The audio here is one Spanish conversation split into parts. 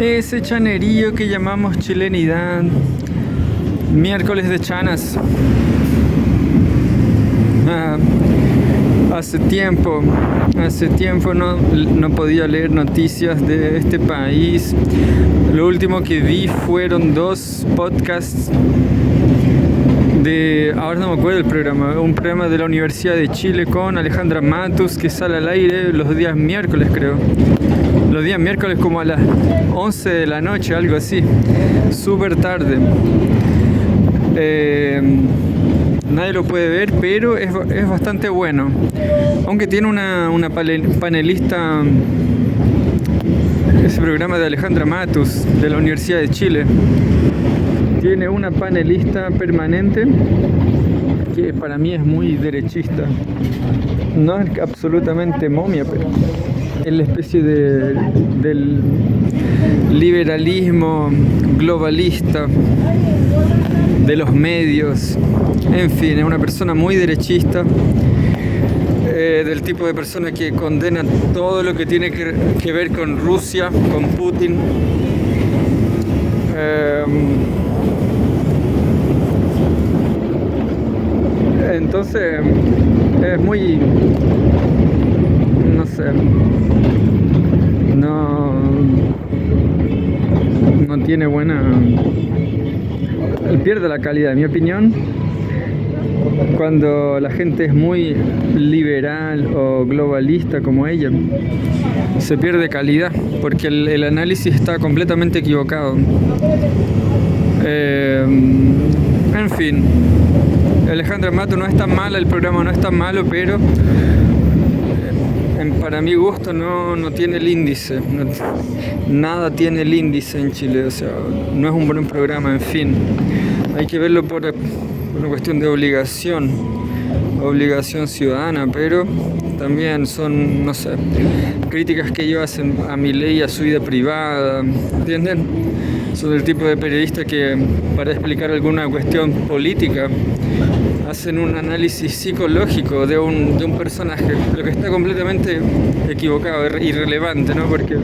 ese chanerío que llamamos chilenidad. Miércoles de chanas. Hace tiempo no podía leer noticias de este país. Lo último que vi fueron 2 podcasts ahora no me acuerdo el programa, un programa de la Universidad de Chile con Alejandra Matus que sale al aire los días miércoles, creo. Los días miércoles como a las 11 de la noche, algo así. Súper tarde. Nadie lo puede ver, pero es bastante bueno. Aunque tiene una panelista, ese programa de Alejandra Matus de la Universidad de Chile. Tiene una panelista permanente que para mí es muy derechista. No es absolutamente momia, pero es la especie del liberalismo globalista de los medios. En fin, es una persona muy derechista, del tipo de persona que condena todo lo que tiene que ver con Rusia, con Putin. Entonces es muy, no sé, no tiene buena, él pierde la calidad, en mi opinión. Cuando la gente es muy liberal o globalista como ella, se pierde calidad porque el análisis está completamente equivocado. En fin, Alejandra Mato no es tan mala, el programa no es tan malo, pero para mi gusto no tiene el índice. Nada tiene el índice en Chile, o sea, no es un buen programa, en fin. Hay que verlo por una cuestión de obligación ciudadana, pero también son, no sé, críticas que ellos hacen a Milei, a su vida privada, ¿entienden? Son el tipo de periodista que para explicar alguna cuestión política hacen un análisis psicológico de un personaje, lo que está completamente equivocado, irrelevante, ¿no? Porque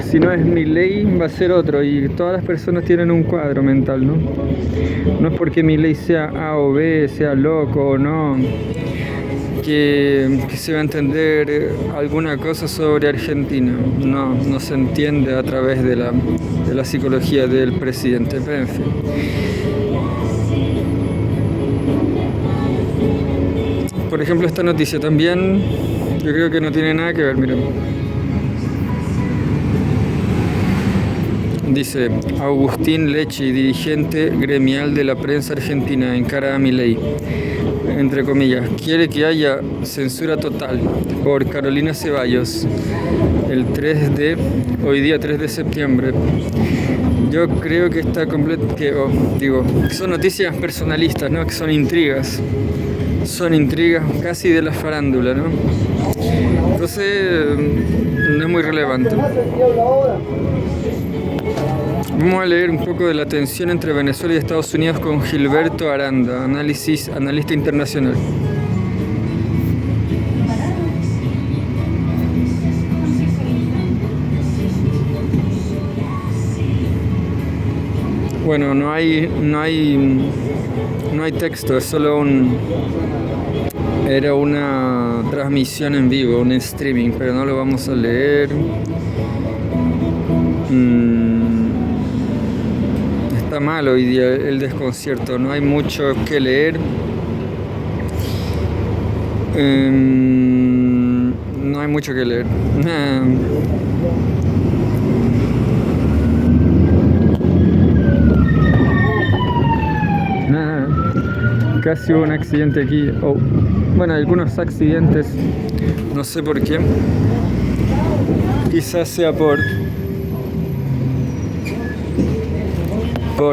si no es Milei va a ser otro, y todas las personas tienen un cuadro mental, ¿no? No es porque Milei sea A o B, sea loco o no, que se va a entender alguna cosa sobre Argentina. No se entiende a través de la psicología del presidente, pero en fin. Por ejemplo, esta noticia también, yo creo que no tiene nada que ver, miren. Dice, Agustín Lecci, dirigente gremial de la prensa argentina, encara a Milei, entre comillas, quiere que haya censura total por Carolina Ceballos, hoy día 3 de septiembre. Yo creo que está son noticias personalistas, ¿no? Que son intrigas casi de la farándula, ¿no? Entonces, no es muy relevante. Vamos a leer un poco de la tensión entre Venezuela y Estados Unidos con Gilberto Aranda, analista internacional. Bueno, no hay texto, es solo era una transmisión en vivo, un streaming, pero no lo vamos a leer. Está mal hoy día el desconcierto, no hay mucho que leer. No hay mucho que leer. Casi hubo un accidente aquí. Bueno, algunos accidentes, no sé por qué. Quizás sea por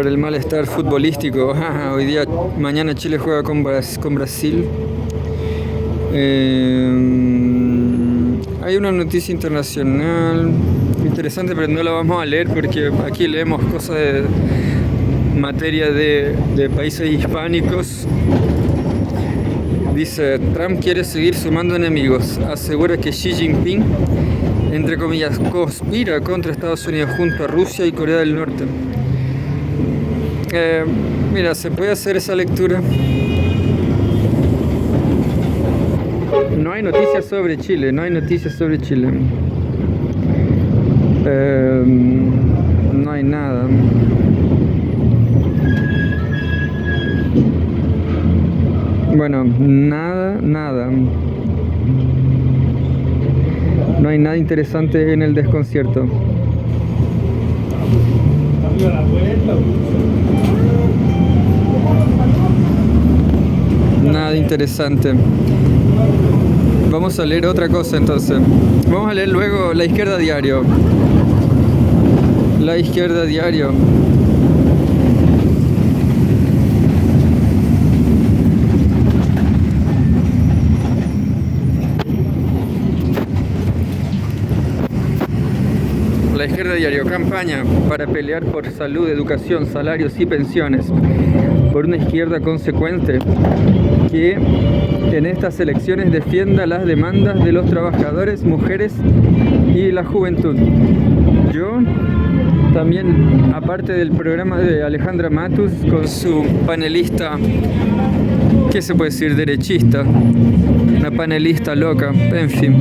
el malestar futbolístico. Mañana Chile juega con Brasil. Hay una noticia internacional interesante, pero no la vamos a leer porque aquí leemos cosas de materia de países hispánicos. Dice, Trump quiere seguir sumando enemigos. Asegura que Xi Jinping entre comillas, conspira contra Estados Unidos junto a Rusia y Corea del Norte. Mira, se puede hacer esa lectura. No hay noticias sobre Chile, no hay noticias sobre Chile. No hay nada. Bueno, nada. No hay nada interesante en el desconcierto. Nada interesante. Vamos a leer otra cosa entonces. Vamos a leer luego La Izquierda Diario. La Izquierda Diario. La Izquierda Diario, campaña para pelear por salud, educación, salarios y pensiones, por una izquierda consecuente que en estas elecciones defienda las demandas de los trabajadores, mujeres y la juventud. Yo también, aparte del programa de Alejandra Matus con su panelista, ¿qué se puede decir? Derechista, una panelista loca, en fin.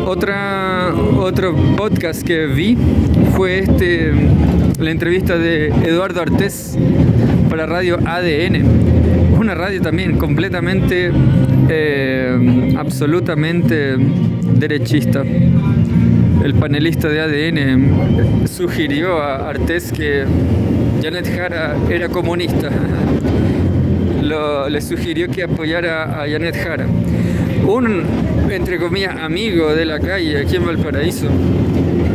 Otro podcast que vi fue la entrevista de Eduardo Artés para Radio ADN, una radio también completamente, absolutamente derechista. El panelista de ADN sugirió a Artés que Janet Jara era comunista. Le sugirió que apoyara a Janet Jara. Un, entre comillas, amigo de la calle aquí en Valparaíso,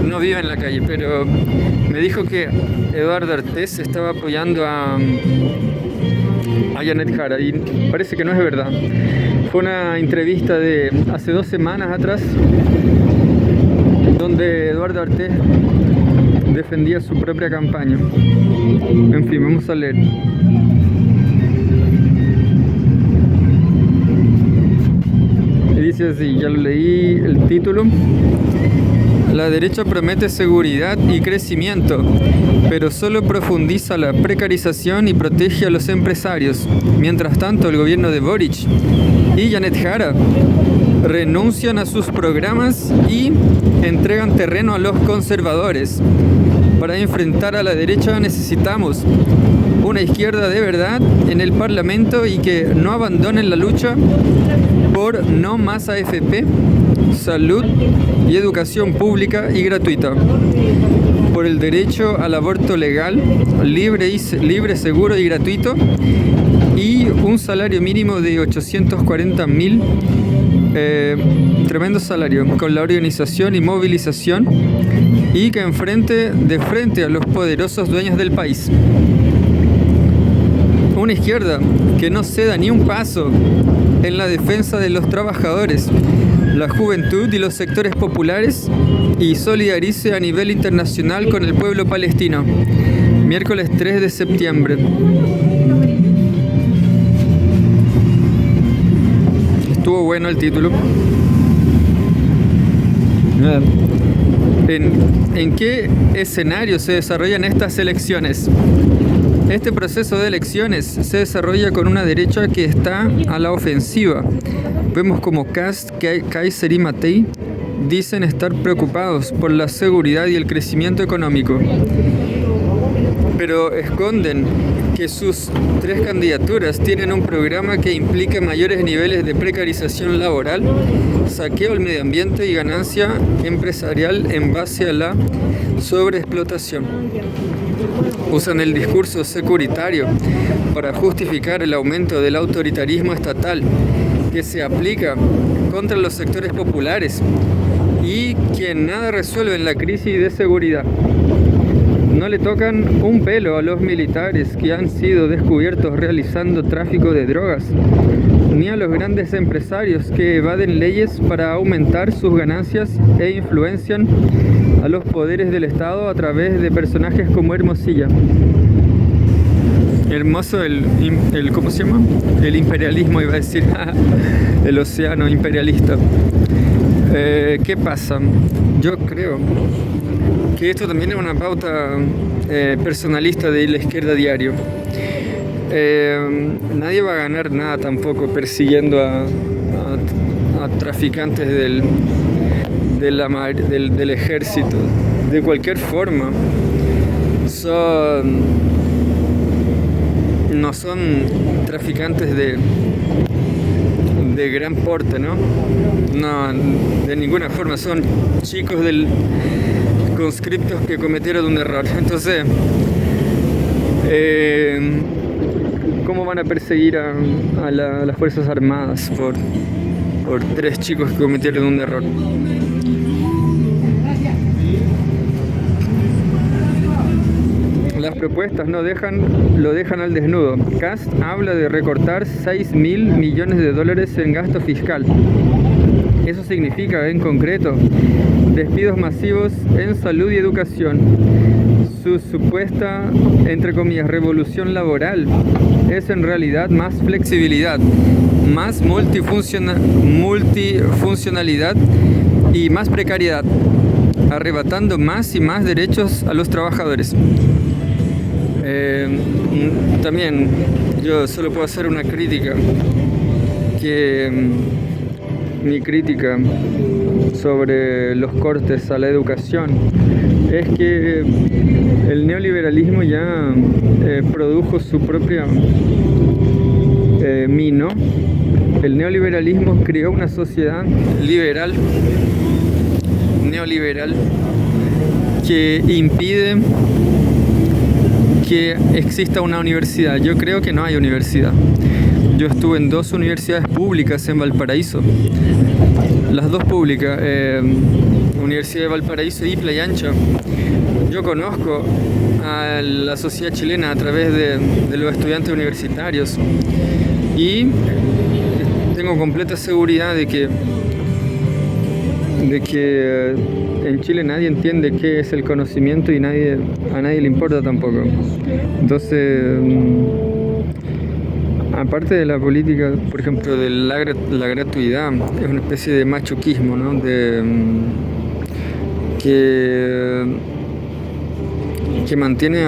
no vive en la calle, pero me dijo que Eduardo Artés estaba apoyando a Janet Jara y parece que no es verdad. Fue una entrevista de hace 2 semanas atrás donde Eduardo Artés defendía su propia campaña. En fin, vamos a leer. Dice así, ya lo leí el título. La derecha promete seguridad y crecimiento, pero solo profundiza la precarización y protege a los empresarios. Mientras tanto, el gobierno de Boric y Janet Jara renuncian a sus programas y entregan terreno a los conservadores. Para enfrentar a la derecha necesitamos una izquierda de verdad en el Parlamento y que no abandonen la lucha por no más AFP, salud y educación pública y gratuita, por el derecho al aborto legal, libre, seguro y gratuito, y un salario mínimo de 840.000, tremendo salario, con la organización y movilización, y que enfrente de frente a los poderosos dueños del país. Una izquierda que no ceda ni un paso en la defensa de los trabajadores, la juventud y los sectores populares y solidarice a nivel internacional con el pueblo palestino. Miércoles 3 de septiembre. Estuvo bueno el título. ¿En qué escenario se desarrollan estas elecciones? Este proceso de elecciones se desarrolla con una derecha que está a la ofensiva. Vemos como Kast, Kaiser y Matei dicen estar preocupados por la seguridad y el crecimiento económico, pero esconden que sus 3 candidaturas tienen un programa que implica mayores niveles de precarización laboral, saqueo al medio ambiente y ganancia empresarial en base a la sobreexplotación. Usan el discurso securitario para justificar el aumento del autoritarismo estatal que se aplica contra los sectores populares y que nada resuelven la crisis de seguridad. No le tocan un pelo a los militares que han sido descubiertos realizando tráfico de drogas, ni a los grandes empresarios que evaden leyes para aumentar sus ganancias e influencian a los poderes del Estado a través de personajes como Hermosilla. Hermoso ¿cómo se llama? El imperialismo, iba a decir, el océano imperialista. ¿Qué pasa? Yo creo que esto también es una pauta personalista de la izquierda diario. Nadie va a ganar nada tampoco persiguiendo a traficantes del ejército. De cualquier forma, no son traficantes de gran porte, ¿no? No, de ninguna forma. Son chicos conscriptos que cometieron un error. Entonces, ¿cómo van a perseguir a las Fuerzas Armadas por 3 chicos que cometieron un error? Las propuestas lo dejan al desnudo. Kast habla de recortar $6.000 millones en gasto fiscal. Eso significa, en concreto, despidos masivos en salud y educación. Su supuesta, entre comillas, revolución laboral es en realidad más flexibilidad, más multifuncionalidad y más precariedad, arrebatando más y más derechos a los trabajadores. También yo solo puedo hacer una crítica, que mi crítica sobre los cortes a la educación es que el neoliberalismo ya produjo su propia mino. El neoliberalismo creó una sociedad neoliberal, que impide que exista una universidad. Yo creo que no hay universidad. Yo estuve en 2 universidades públicas en Valparaíso, las 2 públicas, Universidad de Valparaíso y Playa Ancha. Yo conozco a la sociedad chilena a través de los estudiantes universitarios y tengo completa seguridad de que en Chile nadie entiende qué es el conocimiento y a nadie le importa tampoco. Entonces, aparte de la política, por ejemplo, de la gratuidad, es una especie de machuquismo, ¿no? Que mantiene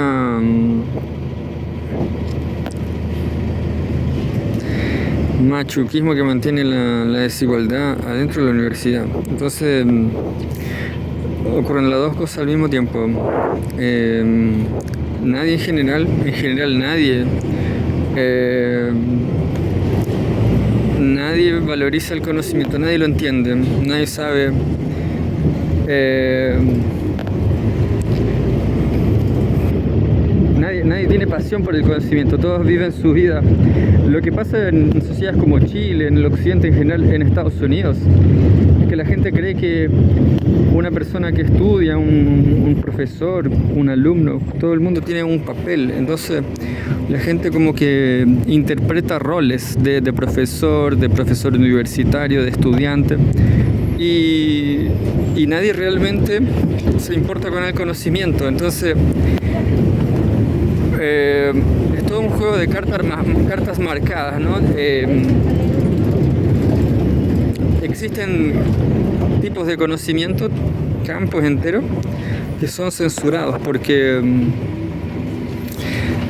machuquismo que mantiene la desigualdad adentro de la universidad. Entonces, ocurren las 2 cosas al mismo tiempo. Nadie en general nadie valoriza el conocimiento, nadie lo entiende, nadie sabe nadie tiene pasión por el conocimiento, todos viven su vida. Lo que pasa en sociedades como Chile, en el occidente en general, en Estados Unidos, es que la gente cree que una persona que estudia, un profesor, un alumno, todo el mundo tiene un papel. Entonces la gente como que interpreta roles de profesor universitario, de estudiante, y nadie realmente se importa con el conocimiento. Entonces es todo un juego de cartas marcadas, ¿no? Existen tipos de conocimiento, campos enteros, que son censurados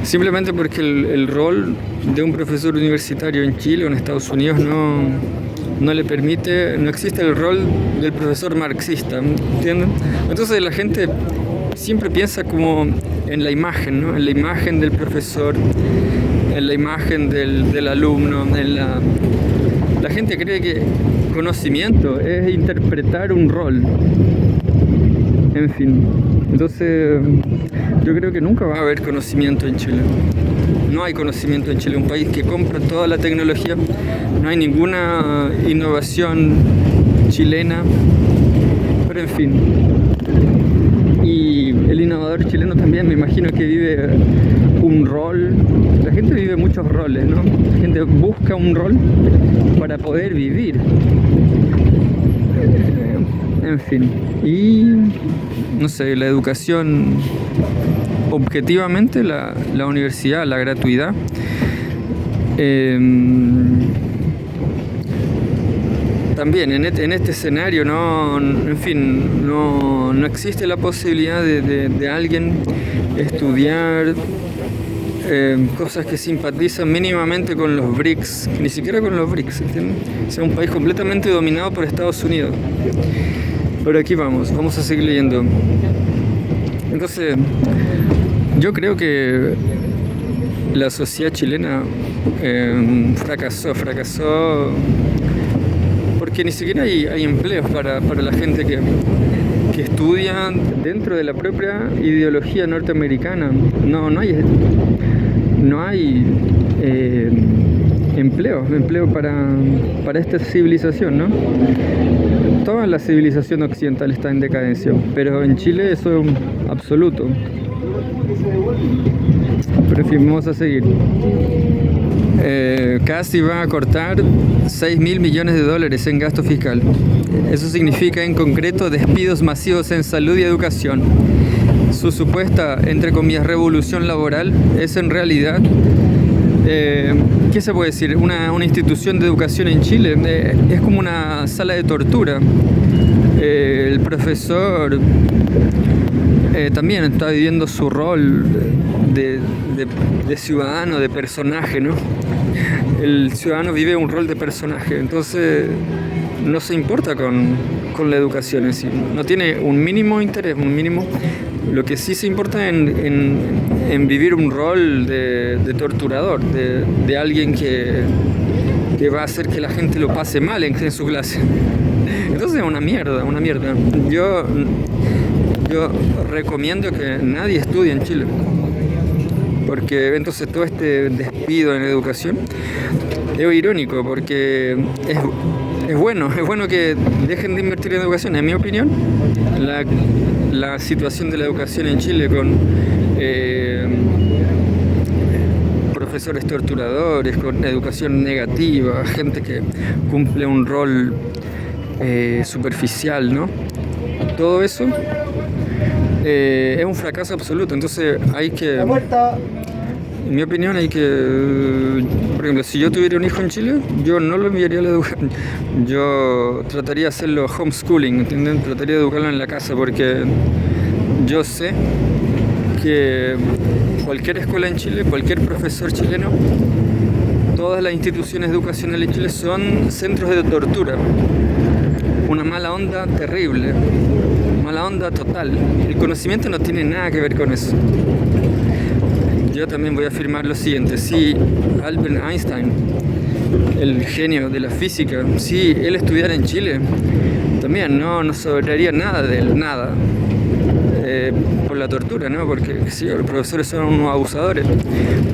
simplemente porque el rol de un profesor universitario en Chile o en Estados Unidos no le permite, no existe el rol del profesor marxista, ¿entienden? Entonces la gente siempre piensa como en la imagen, ¿no? En la imagen del profesor, en la imagen del alumno, la gente cree que conocimiento es interpretar un rol. En fin, entonces yo creo que nunca va a haber conocimiento en Chile. No hay conocimiento en Chile, un país que compra toda la tecnología, no hay ninguna innovación chilena, pero en fin. Y el innovador chileno también, me imagino que vive un rol. La gente vive muchos roles, ¿no? La gente busca un rol para poder vivir. En fin. Y no sé, la educación, objetivamente, la universidad, la gratuidad, también en este escenario no, en fin, no existe la posibilidad de alguien estudiar cosas que simpatizan mínimamente con los BRICS, ni siquiera con los BRICS, ¿entiendes? O sea, un país completamente dominado por Estados Unidos. Pero aquí vamos a seguir leyendo. Entonces, yo creo que la sociedad chilena fracasó porque ni siquiera hay empleos para la gente que estudia dentro de la propia ideología norteamericana. No hay empleo para esta civilización, ¿no? Toda la civilización occidental está en decadencia, pero en Chile eso es absoluto. Pero en fin, vamos a seguir. Casi va a cortar $6.000 millones en gasto fiscal. Eso significa en concreto despidos masivos en salud y educación. Su supuesta, entre comillas, revolución laboral es en realidad, ¿qué se puede decir? Una institución de educación en Chile. Es como una sala de tortura. El profesor también está viviendo su rol de ciudadano, de personaje, ¿no? El ciudadano vive un rol de personaje, entonces no se importa con la educación en sí, no tiene un mínimo interés, lo que sí se importa en vivir un rol de torturador, de alguien que va a hacer que la gente lo pase mal en su clase. Entonces es una mierda. Yo recomiendo que nadie estudie en Chile, porque entonces todo este despido en educación es irónico, porque es bueno que dejen de invertir en educación. En mi opinión, la situación de la educación en Chile con profesores torturadores, con educación negativa, gente que cumple un rol superficial, ¿no? Todo eso es un fracaso absoluto. Entonces en mi opinión por ejemplo, si yo tuviera un hijo en Chile, yo no lo enviaría a la educación. Yo trataría de hacerlo homeschooling, ¿entienden? Trataría de educarlo en la casa, porque yo sé que cualquier escuela en Chile, cualquier profesor chileno, todas las instituciones educacionales en Chile son centros de tortura. Una mala onda terrible, mala onda total. El conocimiento no tiene nada que ver con eso. Yo también voy a afirmar lo siguiente: si Albert Einstein, el genio de la física, si él estudiara en Chile, también no sobraría nada de él, nada. Por la tortura, ¿no? Porque sí, los profesores son unos abusadores,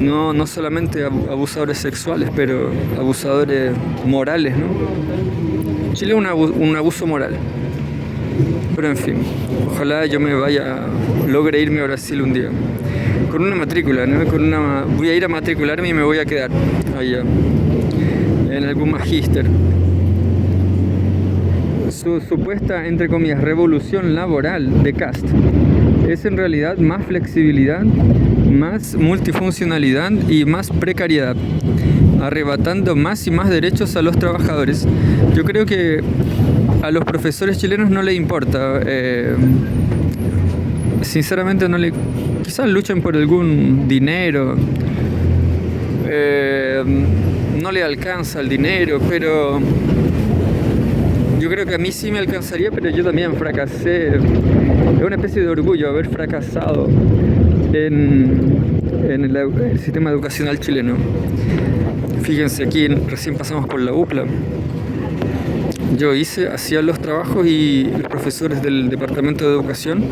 no solamente abusadores sexuales, pero abusadores morales, ¿no? Chile es un abuso moral. Pero en fin, ojalá yo logre irme a Brasil un día con una matrícula, ¿no? Voy a ir a matricularme y me voy a quedar allá en algún magíster. Su supuesta, entre comillas, revolución laboral de Kast es en realidad más flexibilidad, más multifuncionalidad y más precariedad, arrebatando más y más derechos a los trabajadores. Yo creo que a los profesores chilenos no les importa, sinceramente quizás luchan por algún dinero, no le alcanza el dinero, pero yo creo que a mí sí me alcanzaría, pero yo también fracasé. Es una especie de orgullo haber fracasado en el sistema educacional chileno. Fíjense, aquí recién pasamos por la UPLA. Yo hacía los trabajos y los profesores del Departamento de Educación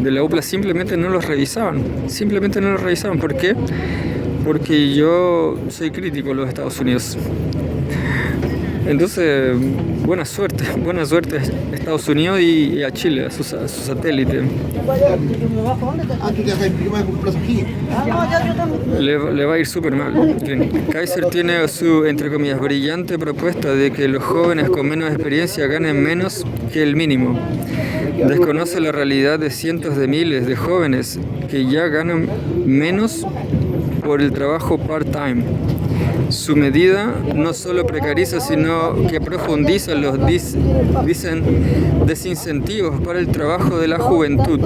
de la UPLA simplemente no los revisaban. ¿Por qué? Porque yo soy crítico de los Estados Unidos. Entonces, buena suerte a Estados Unidos y a Chile, a su satélite. Le va a ir súper mal. Kaiser tiene su, entre comillas, brillante propuesta de que los jóvenes con menos experiencia ganen menos que el mínimo. Desconoce la realidad de cientos de miles de jóvenes que ya ganan menos por el trabajo part-time. Su medida no solo precariza, sino que profundiza los dicen desincentivos para el trabajo de la juventud.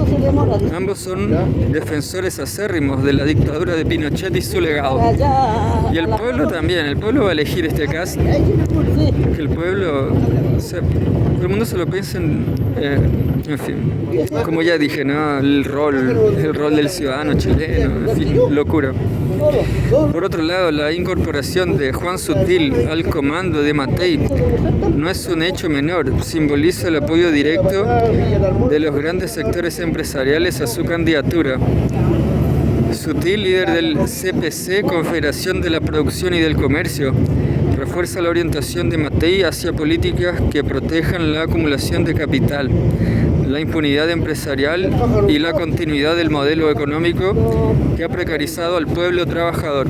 Ambos son defensores acérrimos de la dictadura de Pinochet y su legado. Y el pueblo también, el pueblo va a elegir este caso, que el pueblo, todo el mundo se lo piensa en fin, como ya dije, ¿no? El rol del ciudadano chileno, en fin, locura. Por otro lado, la incorporación de Juan Sutil al comando de Matei no es un hecho menor, simboliza el apoyo directo de los grandes sectores empresariales a su candidatura. Sutil, líder del CPC, Confederación de la Producción y del Comercio, refuerza la orientación de Matei hacia políticas que protejan la acumulación de capital, la impunidad empresarial y la continuidad del modelo económico que ha precarizado al pueblo trabajador.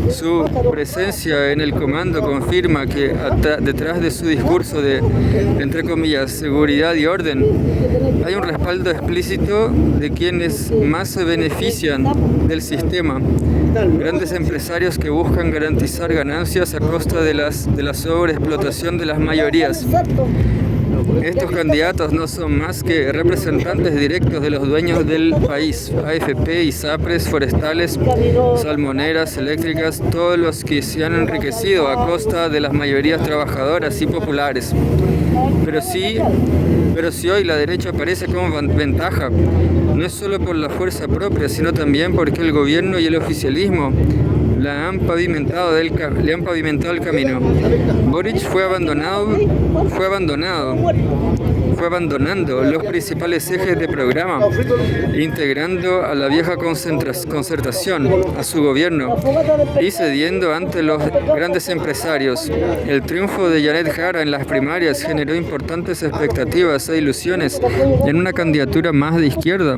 Su presencia en el comando confirma que detrás de su discurso de, entre comillas, seguridad y orden, hay un respaldo explícito de quienes más se benefician del sistema. Grandes empresarios que buscan garantizar ganancias a costa de la sobreexplotación de las mayorías. Estos candidatos no son más que representantes directos de los dueños del país, AFP, ISAPRES, forestales, salmoneras, eléctricas, todos los que se han enriquecido a costa de las mayorías trabajadoras y populares. Pero si hoy la derecha aparece como ventaja, no es solo por la fuerza propia, sino también porque el gobierno y el oficialismo le han pavimentado el camino. Boric fue abandonando los principales ejes de programa, integrando a la vieja concertación a su gobierno y cediendo ante los grandes empresarios. El triunfo de Janet Jara en las primarias generó importantes expectativas e ilusiones en una candidatura más de izquierda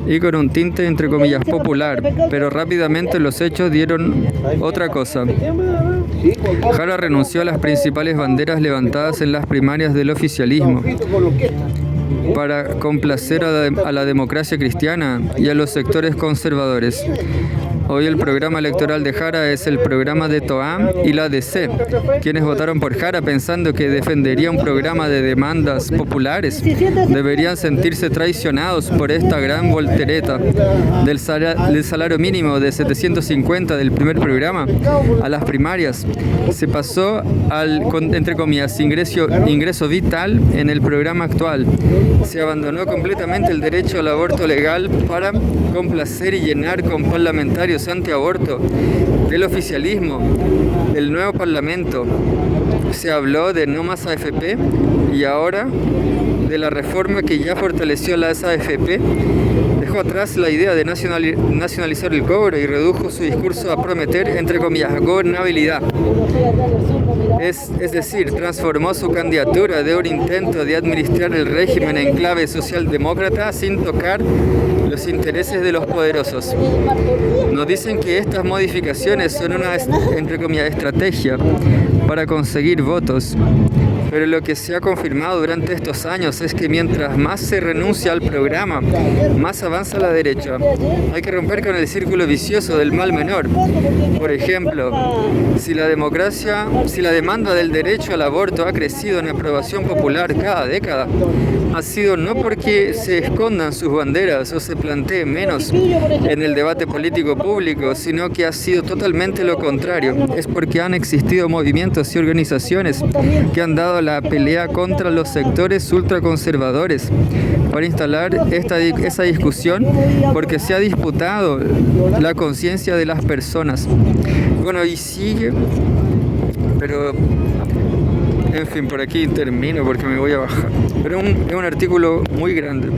y con un tinte entre comillas popular, pero rápidamente los hechos dieron otra cosa. Jara renunció a las principales banderas levantadas en las primarias del oficialismo para complacer a la democracia cristiana y a los sectores conservadores. Hoy el programa electoral de Jara es el programa de Toam y la DC, quienes votaron por Jara pensando que defendería un programa de demandas populares. Deberían sentirse traicionados por esta gran voltereta del salario mínimo de 750 del primer programa a las primarias. Se pasó al, entre comillas, ingreso vital en el programa actual. Se abandonó completamente el derecho al aborto legal para complacer y llenar con parlamentarios antiaborto del oficialismo, del nuevo parlamento. Se habló de no más AFP y ahora de la reforma que ya fortaleció las AFP. Dejó atrás la idea de nacionalizar el cobro y redujo su discurso a prometer, entre comillas, gobernabilidad. Es decir, transformó su candidatura de un intento de administrar el régimen en clave socialdemócrata sin tocar los intereses de los poderosos. Nos dicen que estas modificaciones son una, entre comillas, estrategia para conseguir votos. Pero lo que se ha confirmado durante estos años es que mientras más se renuncia al programa, más avanza la derecha. Hay que romper con el círculo vicioso del mal menor. Por ejemplo, si la demanda del derecho al aborto ha crecido en aprobación popular cada década, ha sido no porque se escondan sus banderas o se planteen menos en el debate político público, sino que ha sido totalmente lo contrario. Es porque han existido movimientos y organizaciones que han dado la pelea contra los sectores ultraconservadores para instalar esa discusión, porque se ha disputado la conciencia de las personas. Bueno, y sigue, pero en fin, por aquí termino porque me voy a bajar. Pero es un artículo muy grande.